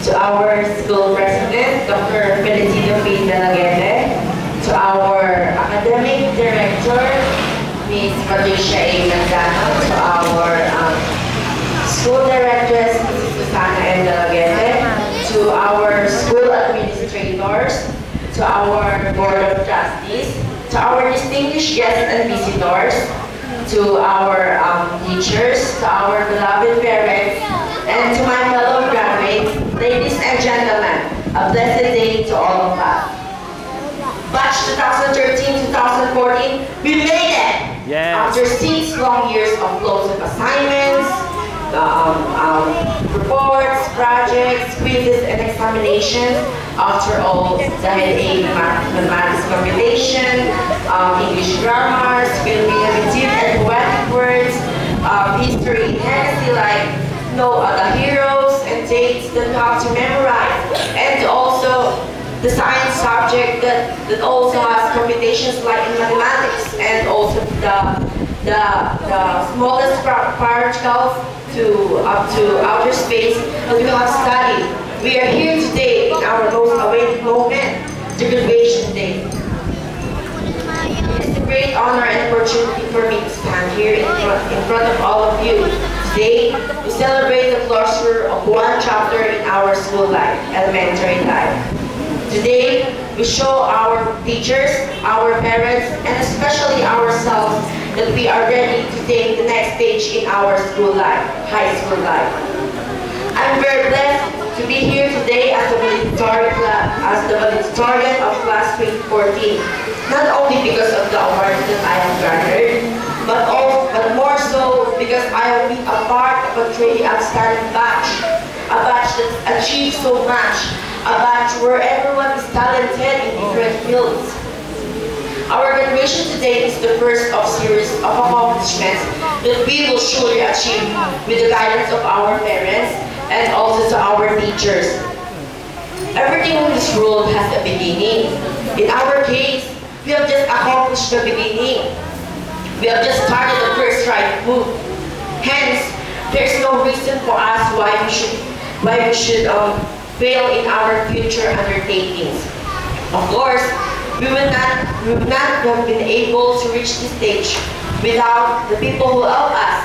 to our school president, Dr. Felicito P. Dalaguete, to our academic director, Ms. Patricia A. Manzano, to our school directress, Mrs. Susana M. Dalaguete, to our school administrators, to our board of trustees, to our distinguished guests and visitors, to our teachers, to our beloved parents, and to my fellow graduates, ladies and gentlemen, a blessed day to all of us. Batch 2013-2014, we made it! Yes. After 6 long years of loads of assignments, reports, projects, quizzes, and examinations, after all, dahil mathematics computation, English grammar, Filipino medium and poetic words, history, legacy, like the heroes and dates that you have to memorize, and also the science subject that also has computations like in mathematics, and also the smallest particles up to outer space that we have studied. We are here today in our most awaited moment, the graduation day. It is a great honor and opportunity for me to stand here in front of all of you. Today, we celebrate the closure of one chapter in our school life, elementary life. Today, we show our teachers, our parents, and especially ourselves that we are ready to take the next stage in our school life, high school life. I'm very blessed to be here today as the valedictorian of class 2014, not only because of the awards that I have garnered, but more so because I will be a part of a truly outstanding batch, a batch that achieved so much, a batch where everyone is talented in different fields. Our graduation today is the first of series of accomplishments that we will surely achieve with the guidance of our parents and also to our teachers. Everything in this world has a beginning. In our case, we have just accomplished the beginning. We have just started the first right move. Hence, there is no reason for us why we should fail in our future undertakings. Of course, we would not have been able to reach this stage without the people who help us,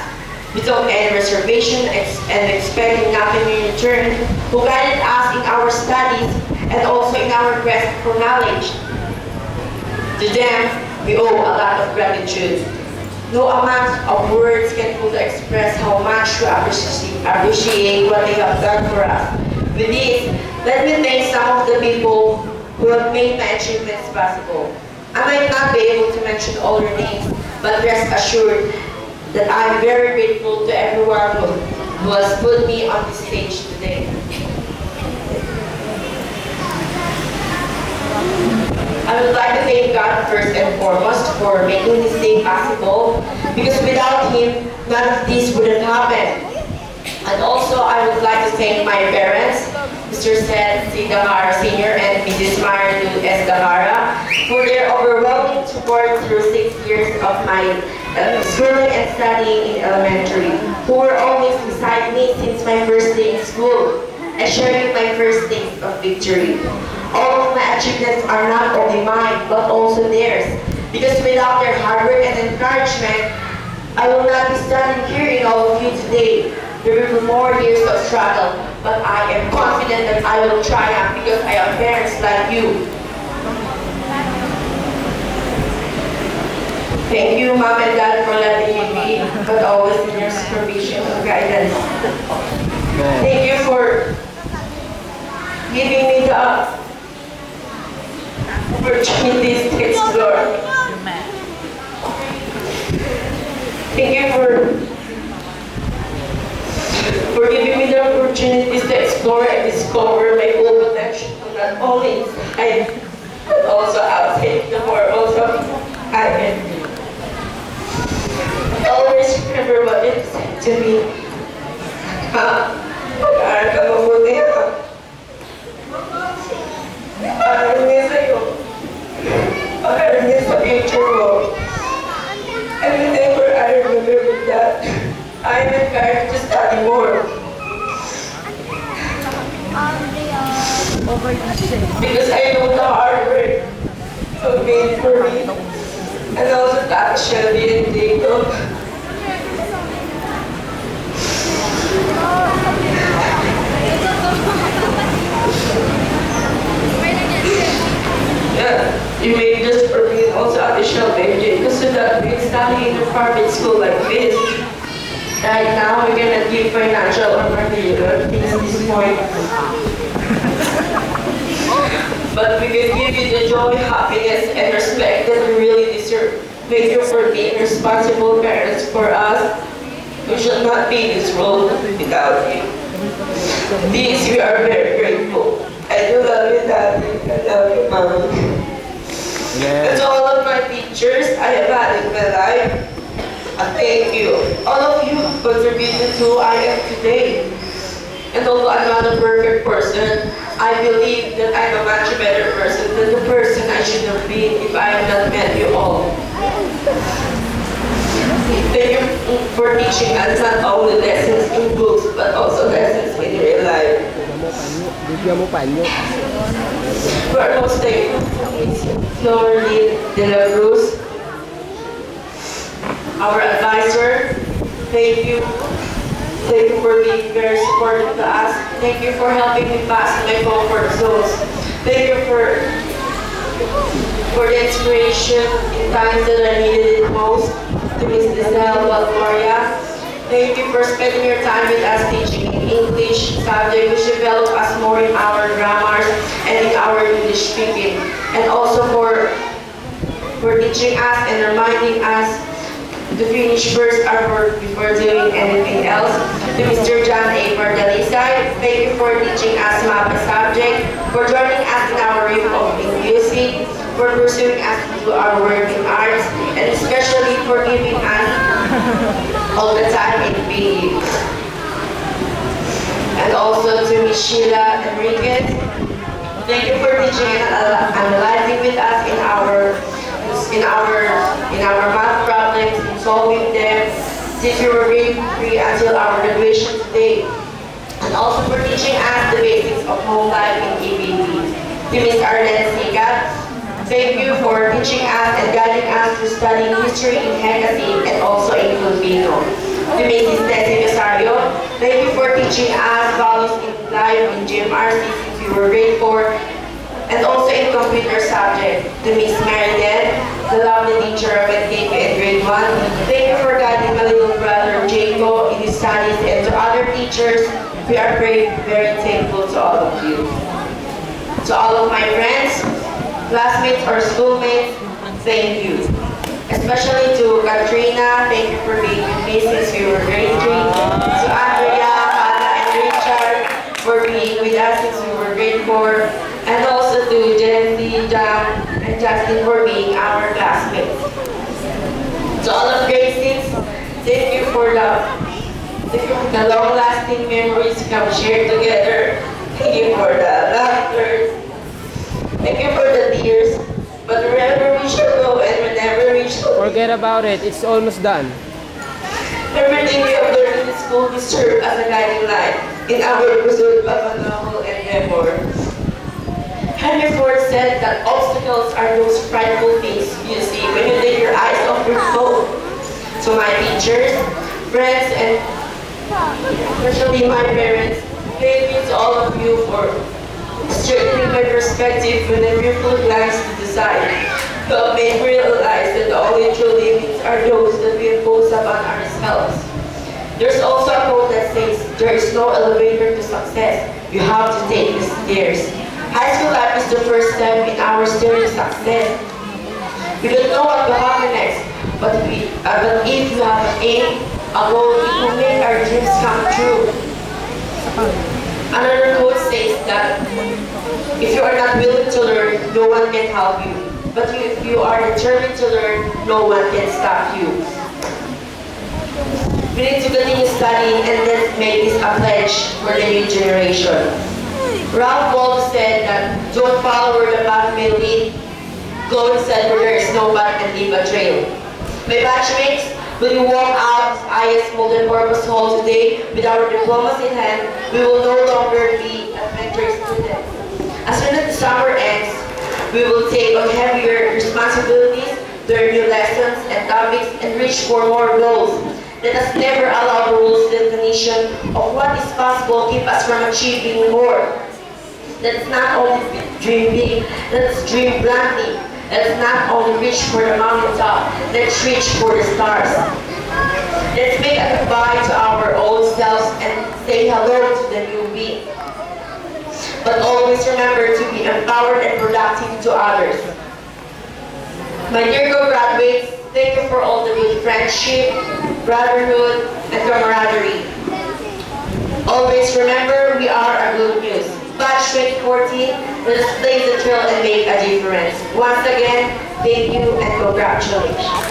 without any reservation and expecting nothing in return, who guided us in our studies and also in our quest for knowledge. To them, we owe a lot of gratitude. No amount of words can fully express how much we appreciate what they have done for us. With this, let me thank some of the people who have made my achievements possible. I might not be able to mention all their names, but rest assured that I am very grateful to everyone who has put me on this stage today. I would like to thank God first and foremost for making this day possible, because without Him, none of this would have happened. And also, I would like to thank my parents, Mr. Seth C. Dahara Sr. and Mrs. Marilu S. Dahara, for their overwhelming support through 6 years of my schooling and studying in elementary, who were always beside me since my first day in school, and sharing my first taste of victory. All of my achievements are not only mine, but also theirs, because without their hard work and encouragement, I will not be standing here in all of you today. There will be more years of struggle, but I am confident that I will triumph because I have parents like you. Thank you, Mom and Dad, for letting me be, but always in your supervision and guidance. Thank you for giving me the opportunities to explore. Thank you for giving me the opportunities to explore and discover my full potential, not only inside, but also outside the world of I always remember what it said to me. Pag-aaral ka mabuti, pag-aaral niya sa'yo, pag-aaral niya sa future mo. And whenever I remember with that, I am encouraged to study more. Because I know the hard work you made for me. And also Tata Shelby and Jacob. Yeah, you made this for me and also Tata Shelby and Jacob so that we can study in a private school like this. Right now, we're gonna give financial or material things at this point. But we will give you the joy, happiness, and respect that we really deserve. Thank you for being responsible parents for us. We should not be in this world without you. These, we are very grateful. I do love you, Daddy. I love you, Mommy. And to all of my teachers I have had in my life, thank you. All of you have contributed to who I am today. And although I'm not a perfect person, I believe that I'm a much better person than the person I should have been if I had not met you all. Thank you for teaching us not only lessons in books, but also lessons in real life. First, thank you, Florine de la Cruz, our advisor. Thank you. Thank you for being very supportive to us. Thank you for helping me pass my comfort zones. Thank you for the inspiration in times that I needed it most. To Ms. Lizelle Valmoria. Thank you for spending your time with us teaching in English subject which developed us more in our grammars and in our English speaking. And also for teaching us and reminding us to finish first our work before doing anything else. To Mr. John A. Bardalisay, thank you for teaching us MAPA subject, for joining us in our review of music, for pursuing us to our work in arts, and especially for giving us all the time in PE. And also to Ms. Sheila Enriquez, thank you for teaching and analyzing with us in our math problems, in solving them, since we were grade 3 until our graduation today. And also for teaching us the basics of home life in EBB. To Ms. Arlene Sigat, thank you for teaching us and guiding us to study history in Hecate and also in Filipino. To Mrs. Tessie Rosario, thank you for teaching us values in life in GMRC since we were grade 4 and also in computer subject. To Ms. Marilyn, the lovely teacher of NKP in grade 1, thank you for guiding my little brother Jacob in his studies, and to other teachers, we are very, very thankful to all of you. To all of my friends, classmates or schoolmates, thank you. Especially to Katrina, thank you for being with me since we were grade 3. To Andrea, Hannah, and Richard for being with us since we were grade 4. And also to Jenny, John, and Justin for being our classmates. To all of grade 6, thank you for the long-lasting memories we have shared together. Thank you for the laughter. Thank you for the tears. But wherever we shall go and whenever we shall forget about it, it's almost done. Everything we have learned in school will serve as a guiding light in our pursuit of a novel endeavor. Henry Ford said that obstacles are those frightful things you see when you take your eyes off your goal. To my teachers, friends, and especially my parents, thank you to all of you for strengthening my perspective with a fearful glance to the side. Help me realize that the only true limits are those that we impose upon ourselves. There's also a quote that says, there is no elevator to success, you have to take the stairs. High school life is the first step in our stair to success. We don't know what will happen next, but if you have an aim, a goal, it will make our dreams come true. Another quote says that if you are not willing to learn, no one can help you. But if you are determined to learn, no one can stop you. We need to continue studying, and let's make this a pledge for the new generation. Ralph Waldo said that don't follow where the path may lead, go instead where there is no path and leave a trail. My batchmates, when we walk out of IS Multipurpose Hall today with our diplomas in hand, we will no longer be elementary students. As soon as the summer ends, we will take on heavier responsibilities, learn new lessons and topics, and reach for more goals. Let us never allow the rules and definition of what is possible keep us from achieving more. Let's not only dream big, let's dream bluntly. Let's not only reach for the mountaintop, let's reach for the stars. Let's make a goodbye to our old selves and say hello to the new me. But always remember to be empowered and productive to others. My dear co-graduates, thank you for all the good friendship, brotherhood, and camaraderie. Always remember we are a good news. Batch 2014, let us play the thrill and make a difference. Once again, thank you and congratulations.